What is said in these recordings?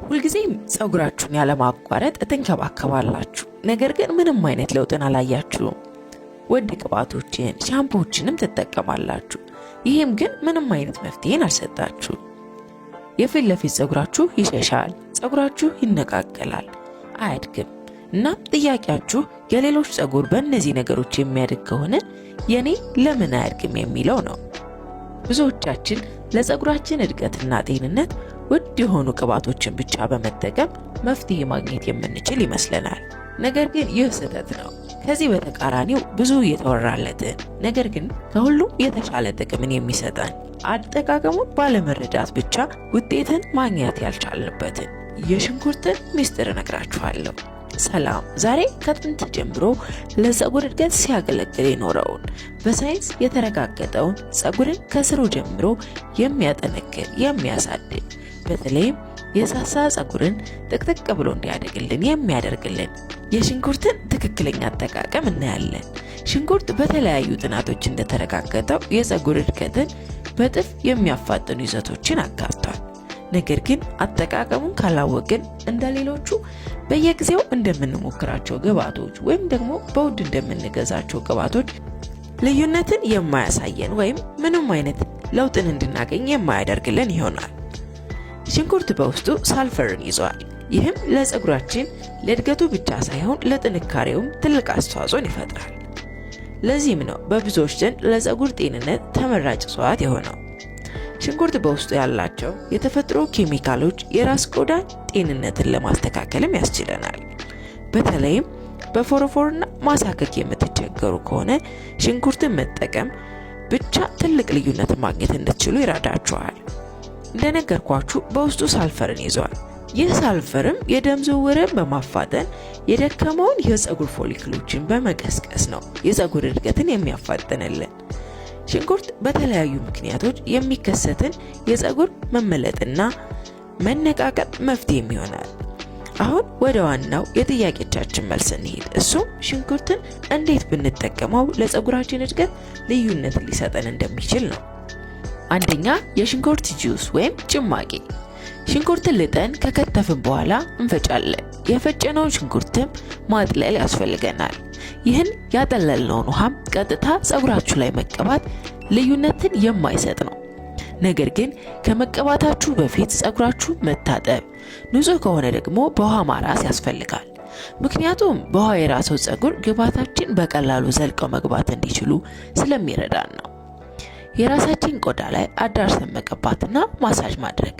ሁልጊዜም ጸጉራችሁን ያለማቋረጥ ትንከባከባላችሁ፣ ነገር ግን ምንም አይነት ለውጥን አላያችሁም። ውድ ቅባቶችን፣ ሻምፖዎችንም ትጠቀማላችሁ፣ ይህም ግን ምንም አይነት መፍትሄን አልሰጣችሁም። የፊት ለፊት ጸጉራችሁ ይሸሻል፣ ጸጉራችሁ ይነቃቀላል፣ አያድግም። እናም ጥያቄያችሁ የሌሎች ጸጉር በእነዚህ ነገሮች የሚያድግ ከሆነ የኔ ለምን አያድግም የሚለው ነው። ብዙዎቻችን ለጸጉራችን እድገትና ጤንነት ውድ የሆኑ ቅባቶችን ብቻ በመጠቀም መፍትሄ ማግኘት የምንችል ይመስለናል። ነገር ግን ይህ ስህተት ነው። ከዚህ በተቃራኒው ብዙ የተወራለትን ነገር ግን ከሁሉም የተሻለ ጥቅምን የሚሰጠን አጠቃቀሙን ባለመረዳት ብቻ ውጤትን ማግኘት ያልቻልንበትን የሽንኩርትን ሚስጥር እነግራችኋለሁ። ሰላም! ዛሬ ከጥንት ጀምሮ ለጸጉር እድገት ሲያገለግል የኖረውን በሳይንስ የተረጋገጠውን ጸጉርን ከስሩ ጀምሮ የሚያጠነክር የሚያሳድግ በተለይም የሳሳ ጸጉርን ጥቅጥቅ ብሎ እንዲያደግልን የሚያደርግልን የሽንኩርትን ትክክለኛ አጠቃቀም እናያለን። ሽንኩርት በተለያዩ ጥናቶች እንደተረጋገጠው የጸጉር እድገትን በጥፍ የሚያፋጥኑ ይዘቶችን አካቷል። ነገር ግን አጠቃቀሙን ካላወቅን እንደሌሎቹ በየጊዜው እንደምንሞክራቸው ግብዓቶች ወይም ደግሞ በውድ እንደምንገዛቸው ቅባቶች ልዩነትን የማያሳየን ወይም ምንም አይነት ለውጥን እንድናገኝ የማያደርግልን ይሆናል። ሽንኩርት በውስጡ ሳልፈርን ይዟል። ይህም ለጸጉራችን ለእድገቱ ብቻ ሳይሆን ለጥንካሬውም ትልቅ አስተዋጽኦን ይፈጥራል። ለዚህም ነው በብዙዎች ዘንድ ለጸጉር ጤንነት ተመራጭ እፅዋት የሆነው። ሽንኩርት በውስጡ ያላቸው የተፈጥሮ ኬሚካሎች የራስ ቆዳ ጤንነትን ለማስተካከልም ያስችለናል። በተለይም በፎሮፎርና ማሳከክ የምትቸገሩ ከሆነ ሽንኩርትን መጠቀም ብቻ ትልቅ ልዩነትን ማግኘት እንድትችሉ ይረዳችኋል። እንደነገርኳችሁ በውስጡ ሳልፈርን ይዟል። ይህ ሳልፈርም የደም ዝውውርን በማፋጠን የደከመውን የጸጉር ፎሊክሎችን በመቀስቀስ ነው የጸጉር እድገትን የሚያፋጥንልን። ሽንኩርት በተለያዩ ምክንያቶች የሚከሰትን የጸጉር መመለጥና መነቃቀል መፍትሄም ይሆናል። አሁን ወደ ዋናው የጥያቄዎቻችን መልስ እንሂድ። እሱም ሽንኩርትን እንዴት ብንጠቀመው ለጸጉራችን እድገት ልዩነትን ሊሰጠን እንደሚችል ነው። አንደኛ፣ የሽንኩርት ጁስ ወይም ጭማቂ። ሽንኩርትን ልጠን ከከተፍን በኋላ እንፈጫለን። የፈጨነውን ሽንኩርትም ማጥለል ያስፈልገናል። ይህን ያጠለልነውን ውሃም ቀጥታ ጸጉራችሁ ላይ መቀባት ልዩነትን የማይሰጥ ነው። ነገር ግን ከመቀባታችሁ በፊት ጸጉራችሁ መታጠብ፣ ንጹህ ከሆነ ደግሞ በውሃ ማራስ ያስፈልጋል። ምክንያቱም በውሃ የራሰው ጸጉር ግብዓታችን በቀላሉ ዘልቀው መግባት እንዲችሉ ስለሚረዳን ነው። የራሳችን ቆዳ ላይ አዳርሰን መቀባትና ማሳጅ ማድረግ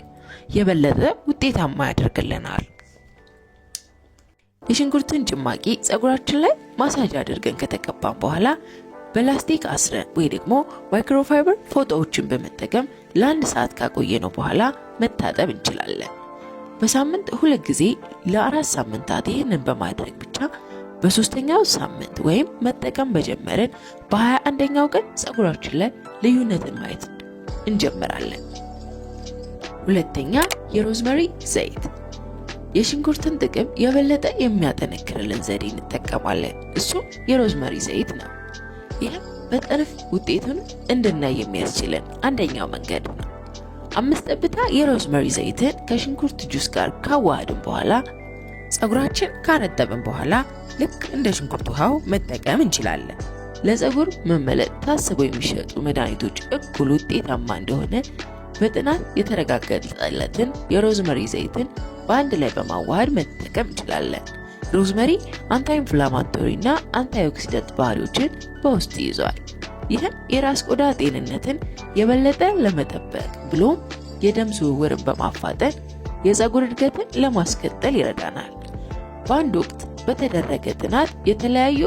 የበለጠ ውጤታማ ያደርግልናል። የሽንኩርትን ጭማቂ ጸጉራችን ላይ ማሳጅ አድርገን ከተቀባን በኋላ በላስቲክ አስረን ወይ ደግሞ ማይክሮፋይበር ፎጣዎችን በመጠቀም ለ1 ሰዓት ካቆየነው በኋላ መታጠብ እንችላለን። በሳምንት 2 ጊዜ ለ4 ሳምንታት ይህንን በማድረግ ብቻ በ3ኛው ሳምንት ወይም መጠቀም በጀመርን በ21ኛው ቀን ጸጉራችን ላይ ልዩነትን ማየት እንጀምራለን። ሁለተኛ፣ የሮዝመሪ ዘይት። የሽንኩርትን ጥቅም የበለጠ የሚያጠነክርልን ዘዴ እንጠቀማለን። እሱም የሮዝመሪ ዘይት ነው። ይህም በጥልፍ ውጤቱን እንድናይ የሚያስችለን አንደኛው መንገድ ነው። 5 ጠብታ የሮዝመሪ ዘይትን ከሽንኩርት ጁስ ጋር ካዋሃድን በኋላ ጸጉራችን ካረጠብን በኋላ ልክ እንደ ሽንኩርት ውሃው መጠቀም እንችላለን። ለጸጉር መመለጥ ታስበው የሚሸጡ መድኃኒቶች እኩል ውጤታማ እንደሆነ በጥናት የተረጋገጠለትን የሮዝመሪ ዘይትን በአንድ ላይ በማዋሃድ መጠቀም እንችላለን። ሮዝመሪ አንታይ ኢንፍላማቶሪ እና አንታይ ኦክሲደንት ባህሪዎችን በውስጡ ይዟል። ይህም የራስ ቆዳ ጤንነትን የበለጠ ለመጠበቅ ብሎም የደም ዝውውርን በማፋጠን የጸጉር እድገትን ለማስቀጠል ይረዳናል። በአንድ ወቅት በተደረገ ጥናት የተለያዩ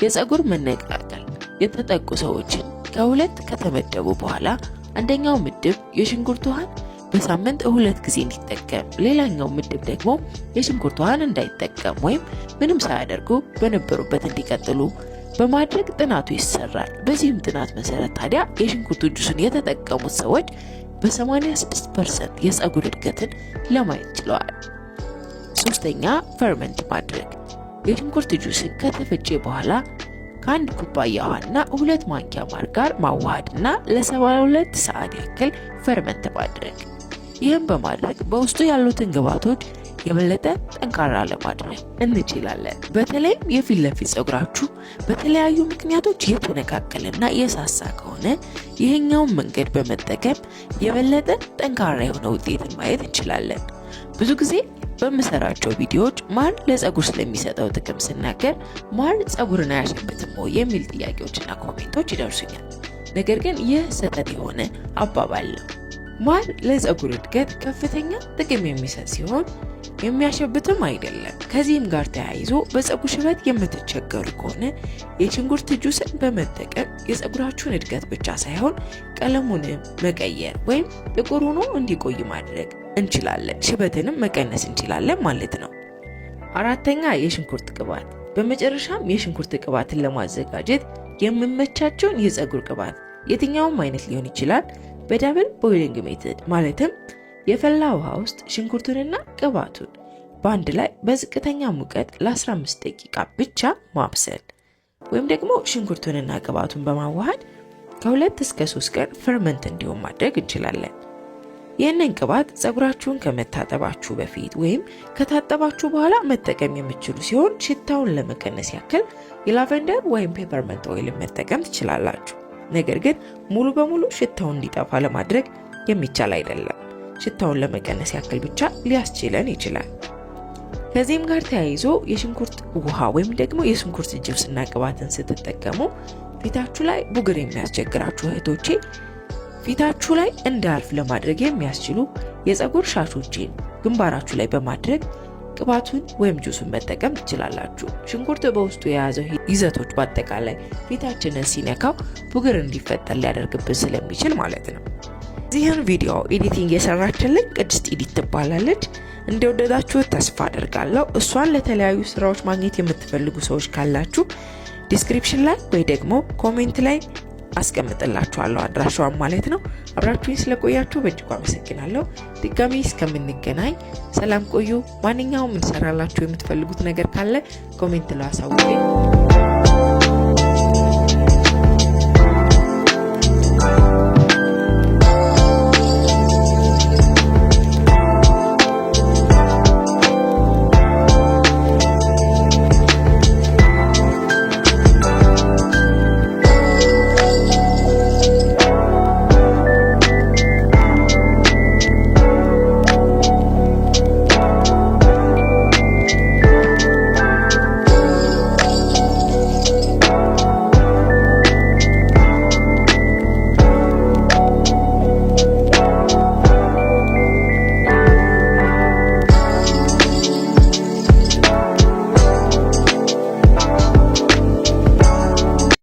የጸጉር መነቃቀል የተጠቁ ሰዎችን ከሁለት ከተመደቡ በኋላ አንደኛው ምድብ የሽንኩርት ውሃን በሳምንት 2 ጊዜ እንዲጠቀም፣ ሌላኛው ምድብ ደግሞ የሽንኩርት ውሃን እንዳይጠቀም ወይም ምንም ሳያደርጉ በነበሩበት እንዲቀጥሉ በማድረግ ጥናቱ ይሰራል። በዚህም ጥናት መሰረት ታዲያ የሽንኩርት ጁስን የተጠቀሙት ሰዎች በ86% የጸጉር እድገትን ለማየት ችለዋል። ሶስተኛ፣ ፈርመንት ማድረግ። የሽንኩርት ጁስን ከተፈጨ በኋላ ከ1 ኩባያ ውሃና 2 ማንኪያ ማር ጋር ማዋሃድና ለ72 ሰዓት ያክል ፈርመንት ማድረግ። ይህም በማድረግ በውስጡ ያሉትን ግብዓቶች የበለጠ ጠንካራ ለማድረግ እንችላለን። በተለይም የፊት ለፊት ፀጉራችሁ በተለያዩ ምክንያቶች የተነቃቀለና የሳሳ ከሆነ ይህኛውን መንገድ በመጠቀም የበለጠ ጠንካራ የሆነ ውጤትን ማየት እንችላለን። ብዙ ጊዜ በምሰራቸው ቪዲዮዎች ማር ለፀጉር ስለሚሰጠው ጥቅም ስናገር ማር ፀጉርን አያሸብትም የሚል ጥያቄዎችና ኮሜንቶች ይደርሱኛል። ነገር ግን ይህ ስህተት የሆነ አባባል ነው። ማር ለፀጉር እድገት ከፍተኛ ጥቅም የሚሰጥ ሲሆን የሚያሸብትም አይደለም። ከዚህም ጋር ተያይዞ በፀጉር ሽበት የምትቸገሩ ከሆነ የሽንኩርት ጁስን በመጠቀም የፀጉራችሁን እድገት ብቻ ሳይሆን ቀለሙንም መቀየር ወይም ጥቁር ሆኖ እንዲቆይ ማድረግ እንችላለን። ሽበትንም መቀነስ እንችላለን ማለት ነው። አራተኛ የሽንኩርት ቅባት። በመጨረሻም የሽንኩርት ቅባትን ለማዘጋጀት የሚመቻቸውን የፀጉር ቅባት የትኛውም አይነት ሊሆን ይችላል በዳብል ቦይሊንግ ሜተድ ማለትም የፈላ ውሃ ውስጥ ሽንኩርቱንና ቅባቱን በአንድ ላይ በዝቅተኛ ሙቀት ለ15 ደቂቃ ብቻ ማብሰል ወይም ደግሞ ሽንኩርቱንና ቅባቱን በማዋሃድ ከ2 እስከ 3 ቀን ፈርመንት እንዲሆን ማድረግ እንችላለን። ይህንን ቅባት ፀጉራችሁን ከመታጠባችሁ በፊት ወይም ከታጠባችሁ በኋላ መጠቀም የምትችሉ ሲሆን ሽታውን ለመቀነስ ያክል የላቨንደር ወይም ፔፐርመንት ኦይልን መጠቀም ትችላላችሁ። ነገር ግን ሙሉ በሙሉ ሽታውን እንዲጠፋ ለማድረግ የሚቻል አይደለም። ሽታውን ለመቀነስ ያክል ብቻ ሊያስችለን ይችላል። ከዚህም ጋር ተያይዞ የሽንኩርት ውሃ ወይም ደግሞ የሽንኩርት ጁስና ቅባትን ስትጠቀሙ ፊታችሁ ላይ ቡግር የሚያስቸግራችሁ እህቶቼ ፊታችሁ ላይ እንዳያልፍ ለማድረግ የሚያስችሉ የፀጉር ሻሾችን ግንባራችሁ ላይ በማድረግ ቅባቱን ወይም ጁሱን መጠቀም ትችላላችሁ። ሽንኩርት በውስጡ የያዘው ይዘቶች በአጠቃላይ ፊታችንን ሲነካው ቡግር እንዲፈጠር ሊያደርግብን ስለሚችል ማለት ነው። እዚህን ቪዲዮ ኤዲቲንግ የሰራችልን ቅድስት ኤዲት ትባላለች። እንደወደዳችሁት ተስፋ አደርጋለሁ። እሷን ለተለያዩ ስራዎች ማግኘት የምትፈልጉ ሰዎች ካላችሁ ዲስክሪፕሽን ላይ ወይ ደግሞ ኮሜንት ላይ አስቀምጥላችኋለሁ አድራሻዋን ማለት ነው። አብራችሁኝ ስለቆያችሁ በእጅጉ አመሰግናለሁ። ድጋሚ እስከምንገናኝ ሰላም ቆዩ። ማንኛውም እንሰራላችሁ የምትፈልጉት ነገር ካለ ኮሜንት ላይ አሳውቁኝ።